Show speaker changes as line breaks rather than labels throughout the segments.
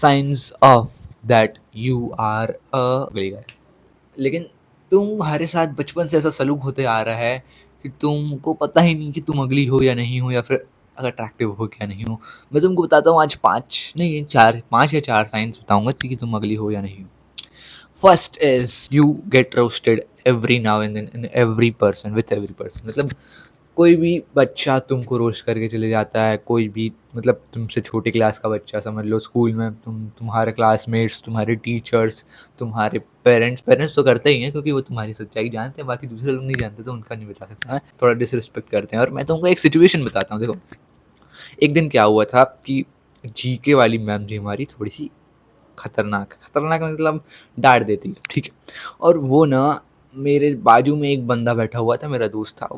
Science of that you are a gully guy. लेकिन तुम्हारे साथ बचपन से ऐसा सलूक होते आ रहा है कि तुमको पता ही नहीं कि तुम अगली हो या नहीं हो, या फिर अगर अट्रैक्टिव हो क्या नहीं हो। मैं तुमको बताता हूँ आज पाँच नहीं चार, पाँच या चार साइंस बताऊंगा कि तुम अगली हो या नहीं हो। First is you get roasted every now and then in every person with every person. मतलब कोई भी बच्चा तुमको रोस्ट करके चले जाता है, कोई भी मतलब तुमसे छोटी क्लास का बच्चा समझ लो, स्कूल में तुम्हारे क्लासमेट्स, तुम्हारे टीचर्स, तुम्हारे पेरेंट्स तो करते ही हैं क्योंकि वो तुम्हारी सच्चाई जानते हैं, बाकी दूसरे लोग नहीं जानते तो उनका नहीं बता सकता है, थोड़ा डिसरिस्पेक्ट करते हैं। और मैं तुमको एक सिचुएशन बताता हूँ। देखो एक दिन क्या हुआ था कि जीके वाली मैम जी हमारी थोड़ी सी खतरनाक, खतरनाक मतलब डांट देती है, ठीक है। और वो ना मेरे बाजू में एक बंदा बैठा हुआ था, मेरा दोस्त था,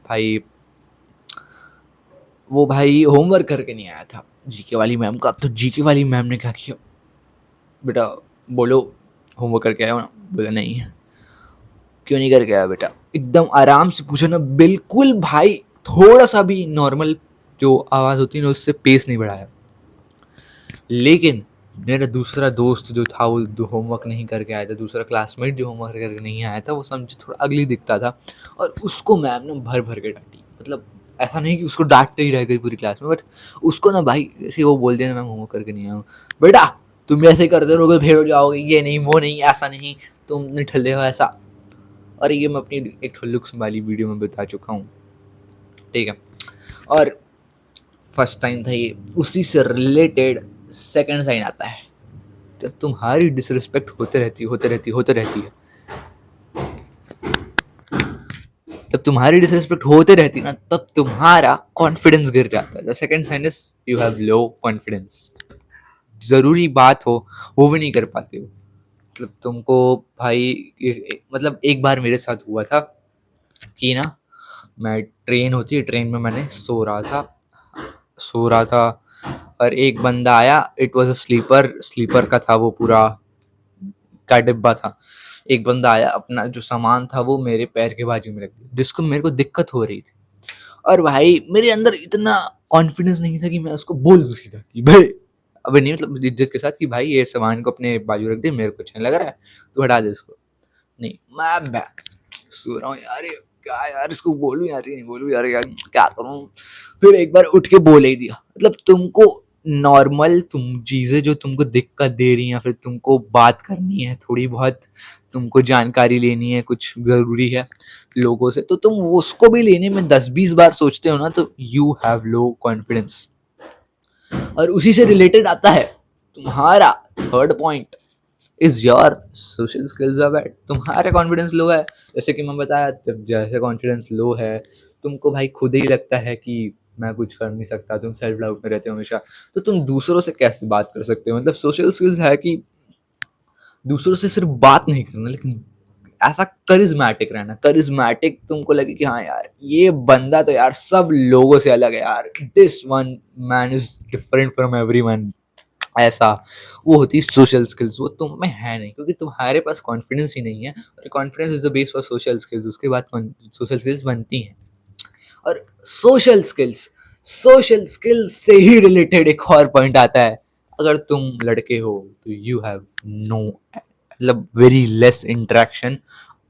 भाई वो भाई होमवर्क करके नहीं आया था जीके वाली मैम का। तो जीके वाली मैम ने क्या किया, बेटा बोलो होमवर्क करके आया हो ना। बोला नहीं। क्यों नहीं करके आया बेटा, एकदम आराम से पूछा ना, बिल्कुल भाई थोड़ा सा भी नॉर्मल जो आवाज़ होती है ना उससे पेस नहीं बढ़ाया। लेकिन मेरा दूसरा दोस्त जो था वो होमवर्क नहीं करके आया था, दूसरा क्लासमेट जो होमवर्क करके नहीं आया था, वो समझे थोड़ा अगली दिखता था और उसको मैम ने भर भर के डांटी। मतलब ऐसा नहीं कि उसको डांटते ही रह गई पूरी क्लास में, बट उसको ना भाई जैसे वो बोल दिया मैम होमवर्क करके नहीं आया, बेटा तुम ऐसे करते रहोगे फेल हो जाओगे, ये नहीं वो नहीं ऐसा नहीं, तुम निठल्ले हो ऐसा। और ये मैं अपनी एक लुक्स वाली वीडियो में बता चुका हूँ, ठीक है। और फर्स्ट टाइम था ये। उसी से रिलेटेड सेकंड साइन आता है, जब तुम्हारी डिसरिस्पेक्ट होते रहती है, जब तुम्हारी डिसरिस्पेक्ट होते रहती है ना, तब तुम्हारा कॉन्फिडेंस गिर जाता है। The second sign is you have low confidence. जरूरी बात हो वो भी नहीं कर पाते हो। मतलब तुमको भाई मतलब एक बार मेरे साथ हुआ था कि ना, मैं ट्रेन होती है, ट्रेन में मैंने सो रहा था और एक बंदा आया। It was a sleeper, sleeper का था वो पूरा का डिब्बा था। एक बंदा आया, अपना जो सामान था वो मेरे पैर के बाजू में रख दिया, जिसको मेरे को दिक्कत हो रही थी। और भाई मेरे अंदर इतना कॉन्फिडेंस नहीं था कि मैं उसको बोल दूँ सीधा कि भाई, अबे नहीं मतलब इज्जत के साथ कि भाई ये सामान को अपने बाजू रख दे, मेरे को अच्छा नहीं लग रहा है, तू हटा दे इसको। नहीं, मैं बैक सो रहा हूँ यार, ये क्या यार, इसको बोलूं यार नहीं बोलूं यार, यार क्या करूं। फिर एक बार उठ के बोल ही दिया। मतलब तुमको नॉर्मल तुम चीज़ें जो तुमको दिक्कत दे रही हैं, फिर तुमको बात करनी है थोड़ी बहुत, तुमको जानकारी लेनी है कुछ ज़रूरी है लोगों से, तो तुम उसको भी लेने में 10-20 बार सोचते हो ना, तो यू हैव लो कॉन्फिडेंस। और उसी से रिलेटेड आता है तुम्हारा third point is your social skills are bad. तुम्हारा कॉन्फिडेंस लो है, जैसे कि मैं बताया, जब जैसे कॉन्फिडेंस लो है, तुमको भाई खुद ही लगता है कि मैं कुछ कर नहीं सकता, तुम सेल्फ डाउट में रहते हो हमेशा, तो तुम दूसरों से कैसे बात कर सकते हो। मतलब सोशल स्किल्स है कि दूसरों से सिर्फ बात नहीं करना, लेकिन ऐसा करिज्मेटिक रहना, करिज्मेटिक तुमको लगे कि हाँ यार ये बंदा तो यार सब लोगों से अलग है यार, this one man is different from everyone. ऐसा वो होती है सोशल स्किल्स, वो तुम में है नहीं क्योंकि तुम्हारे पास कॉन्फिडेंस ही नहीं है। और confidence is the base for social skills, उसके बाद सोशल स्किल्स बनती हैं। और सोशल स्किल्स से ही रिलेटेड एक और पॉइंट आता है, अगर तुम लड़के हो तो यू हैव नो मतलब very less interaction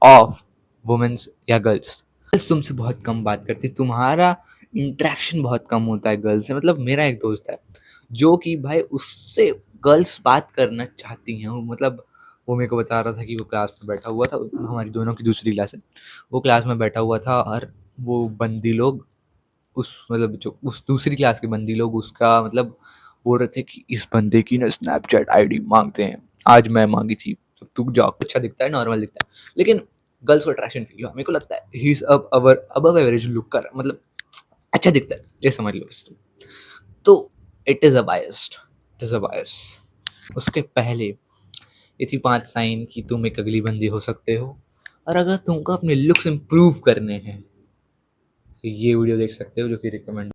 of womens या गर्ल्स। गर्ल्स तुमसे बहुत कम बात करती, तुम्हारा इंटरेक्शन बहुत कम होता है गर्ल्स से। मतलब मेरा एक दोस्त है जो कि भाई उससे गर्ल्स बात करना चाहती हैं, मतलब वो मेरे को बता रहा था कि वो क्लास में बैठा हुआ था, हमारी दोनों की दूसरी क्लास है, वो क्लास में बैठा हुआ था और वो बंदी लोग उस मतलब जो उस दूसरी क्लास के बंदी लोग उसका मतलब बोल रहे थे कि इस बंदे की ना स्नैपचैट आईडी मांगते हैं, आज मैं मांगी थी, तो तू जाओ। अच्छा दिखता है, नॉर्मल दिखता है, लेकिन गर्ल्स को अट्रैक्शन फील हुआ। मेरे को लगता है he is above average look कर, मतलब अच्छा दिखता है, ये समझ लो इसको। तो it is a biased, it is a bias. उसके पहले ये थी 5 साइन कि तुम एक अगली बंदी हो सकते हो। और अगर तुमको अपने लुक्स इम्प्रूव करने हैं तो ये वीडियो देख सकते हो, जो कि रिकमेंड